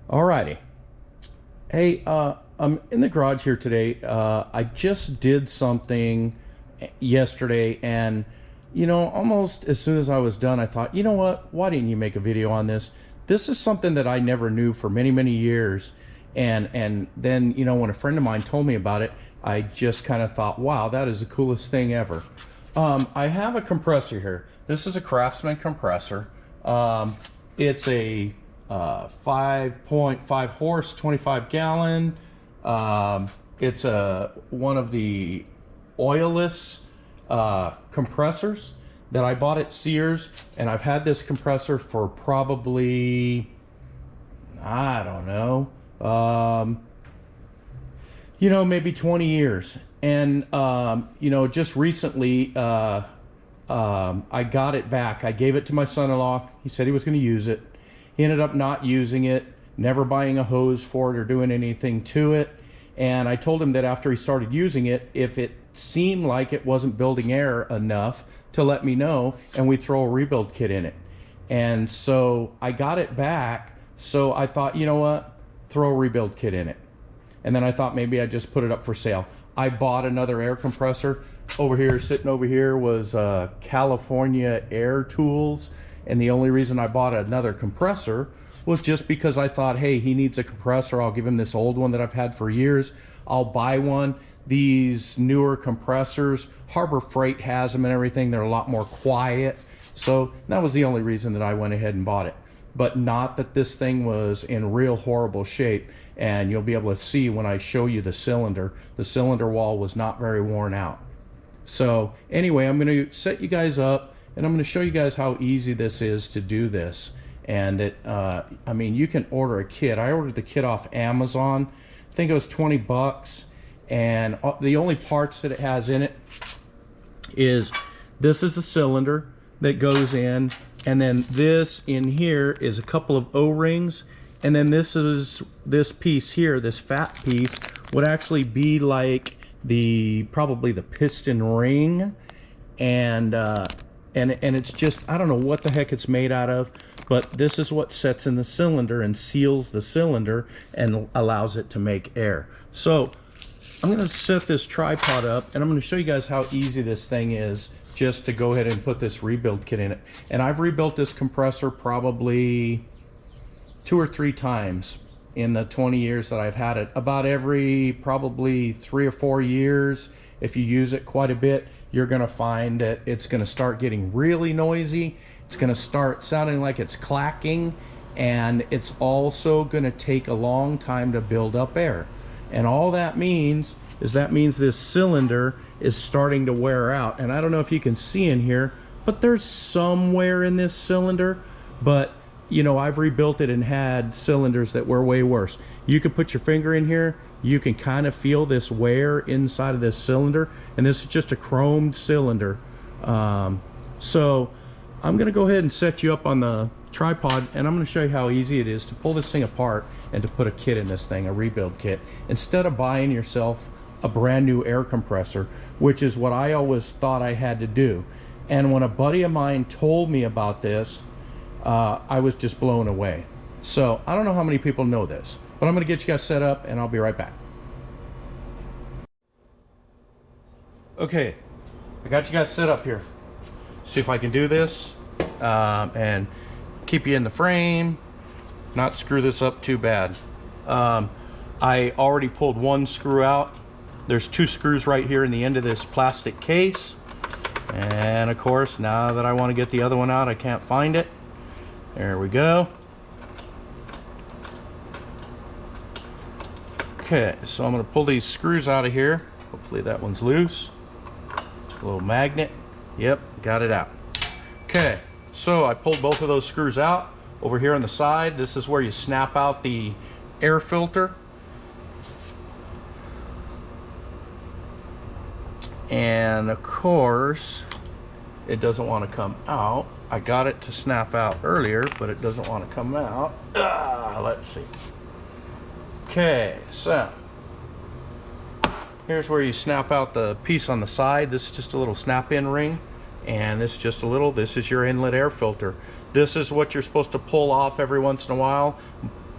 Alrighty. Hey, I'm in the garage here today. I just did something yesterday, and almost as soon as I was done, I thought, you know what? Why didn't you make a video on this? This is something that I never knew for many, many years. And then, when a friend of mine told me about it, I just kind of thought, wow, that is the coolest thing ever. I have a compressor here. This is a Craftsman compressor. It's a 5.5 horse, 25 gallon. It's one of the oilless compressors that I bought at Sears, and I've had this compressor for probably, I don't know, maybe 20 years. And just recently I got it back. I gave it to my son-in-law. He said he was going to use it. He ended up not using it, never buying a hose for it or doing anything to it. And I told him that after he started using it, if it seemed like it wasn't building air enough, to let me know, and we'd throw a rebuild kit in it. And so I got it back, so I thought, you know what, throw a rebuild kit in it. And then I thought maybe I'd just put it up for sale. I bought another air compressor. Over here, sitting over here, was California Air Tools. And the only reason I bought another compressor was just because I thought, hey, he needs a compressor. I'll give him this old one that I've had for years. I'll buy one. These newer compressors, Harbor Freight has them and everything. They're a lot more quiet. So that was the only reason that I went ahead and bought it. But not that this thing was in real horrible shape. And you'll be able to see when I show you the cylinder. The cylinder wall was not very worn out. So anyway, I'm going to set you guys up, and I'm going to show you guys how easy this is to do this. And I mean, you can order a kit. I ordered the kit off Amazon. I think it was 20 bucks. And the only parts that it has in it is, this is a cylinder that goes in, and then this in here is a couple of O-rings, and then this piece here, this fat piece, would actually be like probably the piston ring. And it's just, I don't know what the heck it's made out of, but this is what sets in the cylinder and seals the cylinder and allows it to make air. So I'm going to set this tripod up, and I'm going to show you guys how easy this thing is just to go ahead and put this rebuild kit in it. And I've rebuilt this compressor probably 2 or 3 times in the 20 years that I've had it. About every probably 3 or 4 years, if you use it quite a bit, you're going to find that it's going to start getting really noisy. It's going to start sounding like it's clacking, and it's also going to take a long time to build up air. And all that means is this cylinder is starting to wear out. And I don't know if you can see in here, but there's some wear in this cylinder. But I've rebuilt it and had cylinders that were way worse. You can put your finger in here, you can kind of feel this wear inside of this cylinder, and this is just a chromed cylinder. So I'm going to go ahead and set you up on the tripod, and I'm going to show you how easy it is to pull this thing apart and to put a kit in this thing, a rebuild kit, instead of buying yourself a brand new air compressor, which is what I always thought I had to do. And when a buddy of mine told me about this, I was just blown away. So I don't know how many people know this, but I'm going to get you guys set up, and I'll be right back. Okay, I got you guys set up here. See if I can do this and keep you in the frame, not screw this up too bad. I already pulled one screw out. There's 2 screws right here in the end of this plastic case. And of course, now that I want to get the other one out, I can't find it. There we go. Okay, so I'm going to pull these screws out of here. Hopefully that one's loose. A little magnet. Yep, got it out. Okay, so I pulled both of those screws out. Over here on the side, this is where you snap out the air filter. And of course, it doesn't want to come out. I got it to snap out earlier, but it doesn't want to come out. Let's see. Okay, so here's where you snap out the piece on the side. This is just a little snap-in ring, and this is your inlet air filter. This is what you're supposed to pull off every once in a while.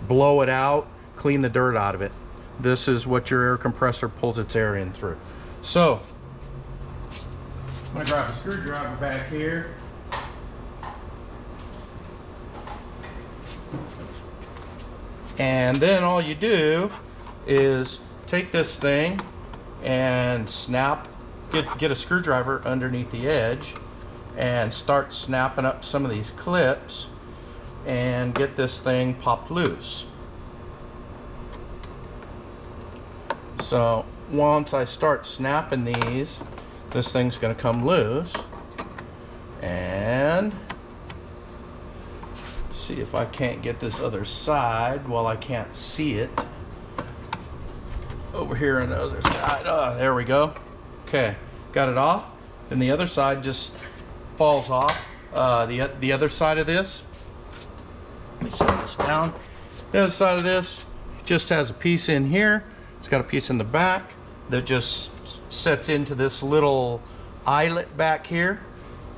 blow it out, clean the dirt out of it. This is what your air compressor pulls its air in through. So I'm gonna grab a screwdriver back here. And then all you do is take this thing and snap, get a screwdriver underneath the edge and start snapping up some of these clips and get this thing popped loose. So once I start snapping these, this thing's going to come loose. And see if I can't get this other side while I can't see it. Over here on the other side. Oh, there we go. Okay, got it off. And the other side just falls off. The other side of this, let me set this down. The other side of this just has a piece in here. It's got a piece in the back that just sets into this little eyelet back here.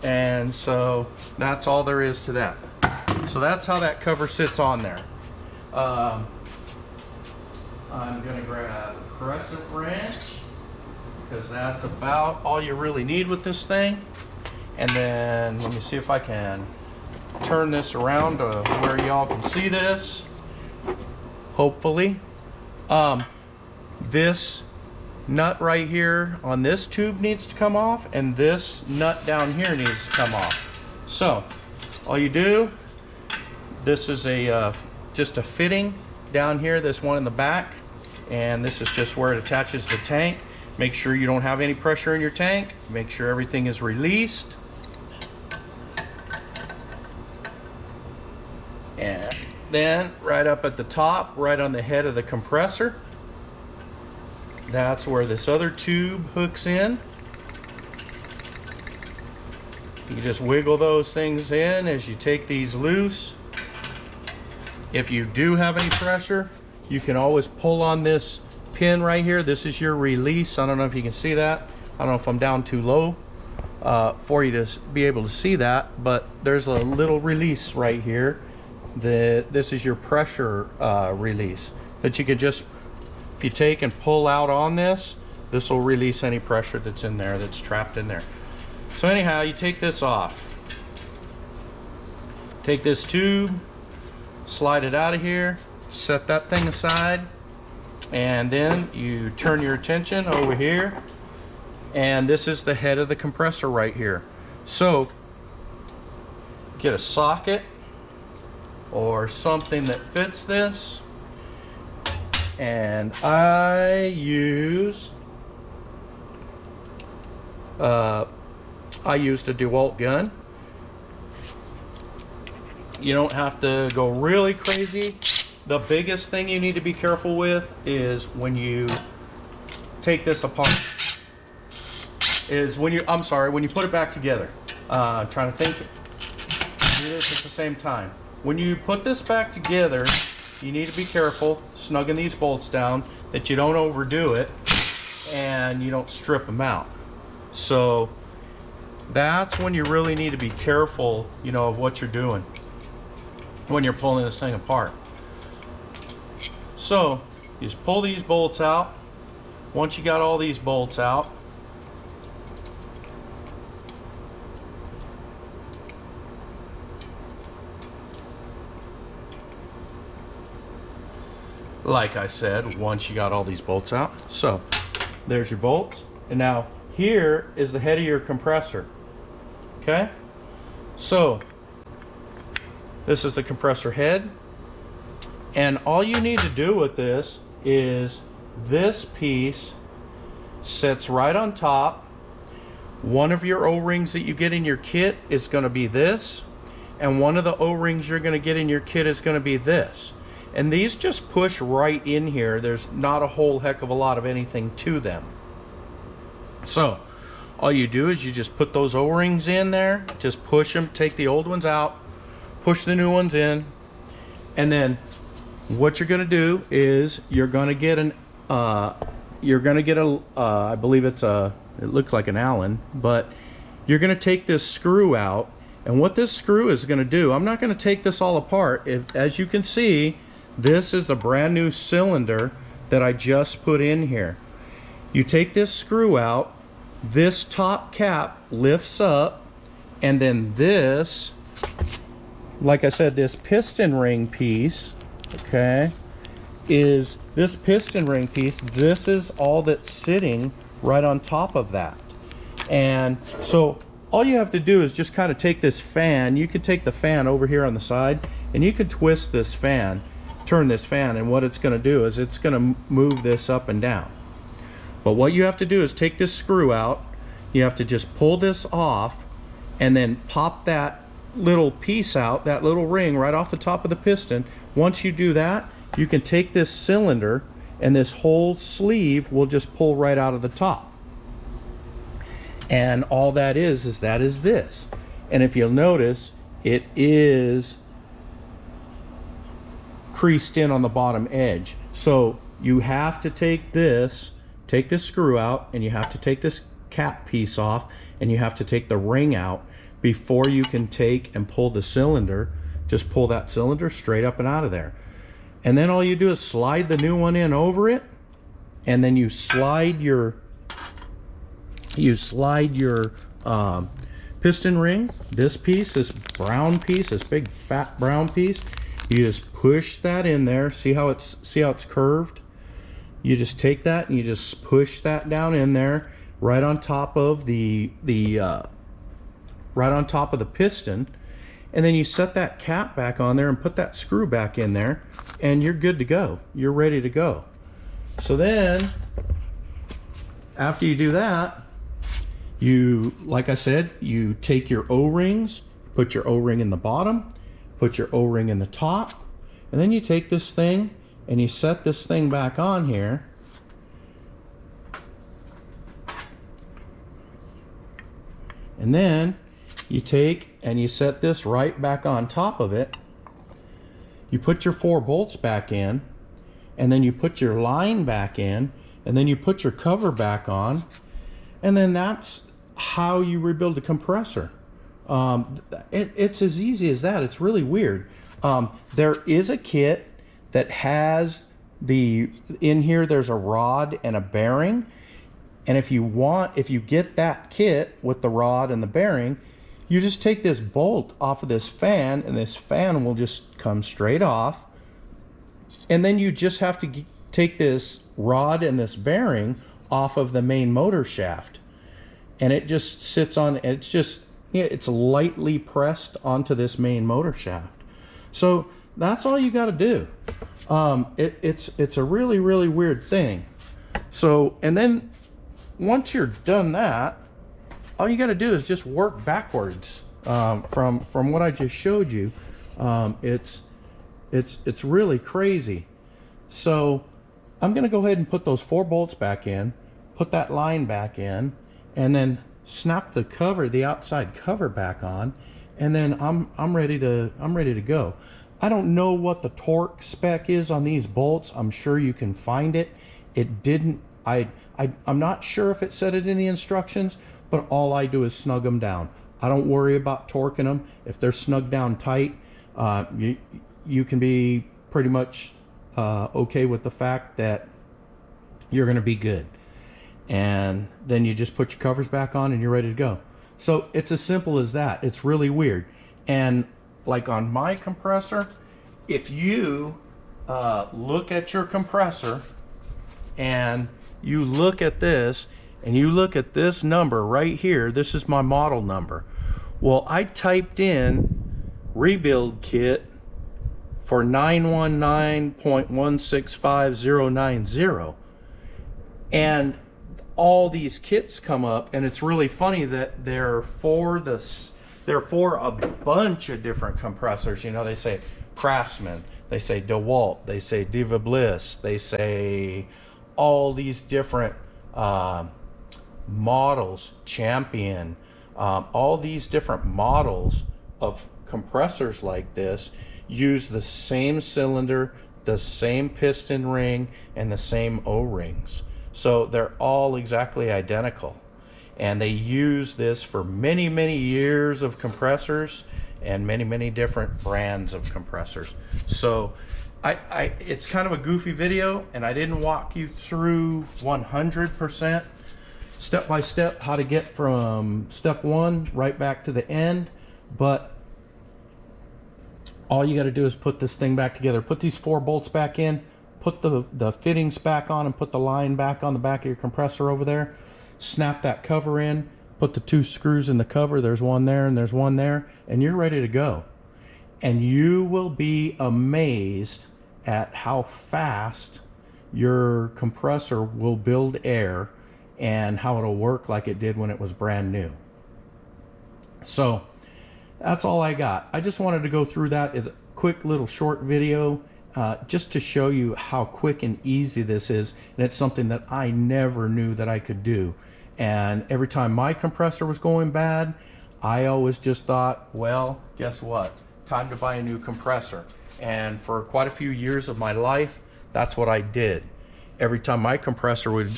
And so that's all there is to that. So that's how that cover sits on there. I'm gonna grab a crescent wrench because that's about all you really need with this thing. And then let me see if I can turn this around to where y'all can see this. Hopefully. This nut right here on this tube needs to come off, and this nut down here needs to come off. So all you do, this is a just a fitting down here, this one in the back, and this is just where it attaches the tank. Make sure you don't have any pressure in your tank. Make sure everything is released. And then right up at the top, right on the head of the compressor, that's where this other tube hooks in. You just wiggle those things in as you take these loose. If you do have any pressure, you can always pull on this pin right here. This is your release. I don't know if you can see that. I don't know if I'm down too low for you to be able to see that, but there's a little release right here. This is your pressure release that you can just, if you take and pull out on this, this will release any pressure that's in there, that's trapped in there. So anyhow, you take this off. Take this tube, slide it out of here, set that thing aside, and then you turn your attention over here, and this is the head of the compressor right here. So get a socket or something that fits this, and I used a DeWalt gun. You don't have to go really crazy. The biggest thing you need to be careful with is when you take this apart, when you put it back together. I'm trying to think, do this at the same time. When you put this back together, you need to be careful snugging these bolts down, that you don't overdo it and you don't strip them out. So that's when you really need to be careful, you know, of what you're doing when you're pulling this thing apart. So you just pull these bolts out. Once you got all these bolts out, like I said, once you got all these bolts out, so there's your bolts. And now here is the head of your compressor. Okay, so this is the compressor head, and all you need to do with this is this piece sits right on top. One of your O-rings that you get in your kit is going to be this, and one of the O-rings you're going to get in your kit is going to be this. And these just push right in here. There's not a whole heck of a lot of anything to them. So all you do is you just put those O-rings in there, just push them, take the old ones out, push the new ones in, and then what you're going to do is you're going to get I believe it looked like an Allen, but you're going to take this screw out. And what this screw is going to do, I'm not going to take this all apart. As you can see, This is a brand new cylinder that I just put in here. You take this screw out, this top cap lifts up, and then this, like I said, this piston ring piece, okay, is this piston ring piece. This is all that's sitting right on top of that. And so all you have to do is just kind of take this fan. You could take the fan over here on the side and you could twist this fan, turn this fan, and what it's going to do is it's going to move this up and down. But what you have to do is take this screw out. You have to just pull this off and then pop that little piece out, that little ring right off the top of the piston. Once you do that, you can take this cylinder and this whole sleeve will just pull right out of the top. And all that is this. And if you'll notice, it is creased in on the bottom edge. So you have to take this screw out, and you have to take this cap piece off, and you have to take the ring out before you can take and pull the cylinder. Just pull that cylinder straight up and out of there. And then all you do is slide the new one in over it, and then you slide your piston ring, this piece, this brown piece, this big fat brown piece, you just push that in there. See how it's curved? You just take that and you just push that down in there right on top of the piston, and then you set that cap back on there and put that screw back in there, and you're good to go. You're ready to go. So then after you do that, you, like I said, you take your O-rings, put your O-ring in the bottom, put your O-ring in the top, and then you take this thing and you set this thing back on here. And then you take and you set this right back on top of it. You put your 4 bolts back in, and then you put your line back in, and then you put your cover back on, and then that's how you rebuild a compressor. It's as easy as that. It's really weird. There is a kit that has in here there's a rod and a bearing, and if you get that kit with the rod and the bearing, you just take this bolt off of this fan, and this fan will just come straight off, and then you just have to take this rod and this bearing off of the main motor shaft, and it just sits on, it's just, it's lightly pressed onto this main motor shaft. So that's all you got to do. It's a really, really weird thing. So, and then once you're done that, all you got to do is just work backwards from what I just showed you. It's really crazy. So I'm going to go ahead and put those 4 bolts back in, put that line back in, and then snap the cover, the outside cover back on, and then I'm ready to go. I don't know what the torque spec is on these bolts. I'm sure you can find it. It didn't. I'm not sure if it said it in the instructions, but all I do is snug them down. I don't worry about torquing them. If they're snugged down tight, you can be pretty much okay with the fact that you're going to be good. And then you just put your covers back on and you're ready to go. So it's as simple as that. It's really weird. And like on my compressor, if you look at your compressor and you look at this and you look at this number right here, this is my model number. Well, I typed in rebuild kit for 919.165090, and all these kits come up, and it's really funny that they're for a bunch of different compressors. You know, they say Craftsman, they say DeWalt, they say Diva Bliss, they say all these different models, Champion, all these different models of compressors like this use the same cylinder, the same piston ring, and the same O-rings. So they're all exactly identical, and they use this for many, many years of compressors, and many different brands of compressors. So it's kind of a goofy video, and I didn't walk you through 100% step by step how to get from step one right back to the end, but all you got to do is put this thing back together. Put these 4 bolts back in, put the fittings back on, and put the line back on the back of your compressor over there. Snap that cover in, put the 2 screws in the cover. There's one there and there's one there, and you're ready to go. And you will be amazed at how fast your compressor will build air and how it'll work like it did when it was brand new. So that's all I got. I just wanted to go through that as a quick little short video, just to show you how quick and easy this is. And it's something that I never knew that I could do. And every time my compressor was going bad, I always just thought, well, guess what? Time to buy a new compressor. And for quite a few years of my life, that's what I did. Every time my compressor would,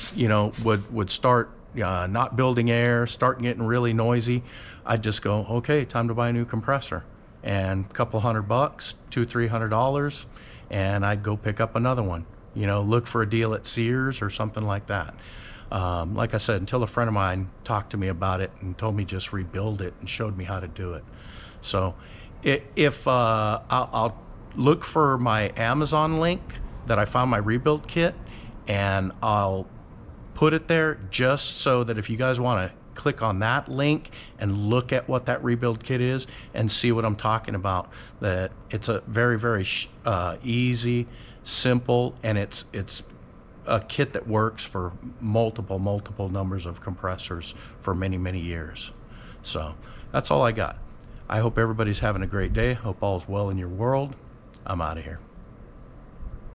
would start not building air, start getting really noisy, I'd just go, okay, time to buy a new compressor. And a couple $100, $200-300, and I'd go pick up another one. Look for a deal at Sears or something like that. Like I said, until a friend of mine talked to me about it and told me just rebuild it and showed me how to do it. So if I'll look for my Amazon link that I found my rebuild kit, and I'll put it there just so that if you guys want to click on that link and look at what that rebuild kit is and see what I'm talking about, that it's a very easy, simple, and it's a kit that works for multiple numbers of compressors for many years. So that's all I got. I hope everybody's having a great day. Hope all's well in your world. I'm out of here.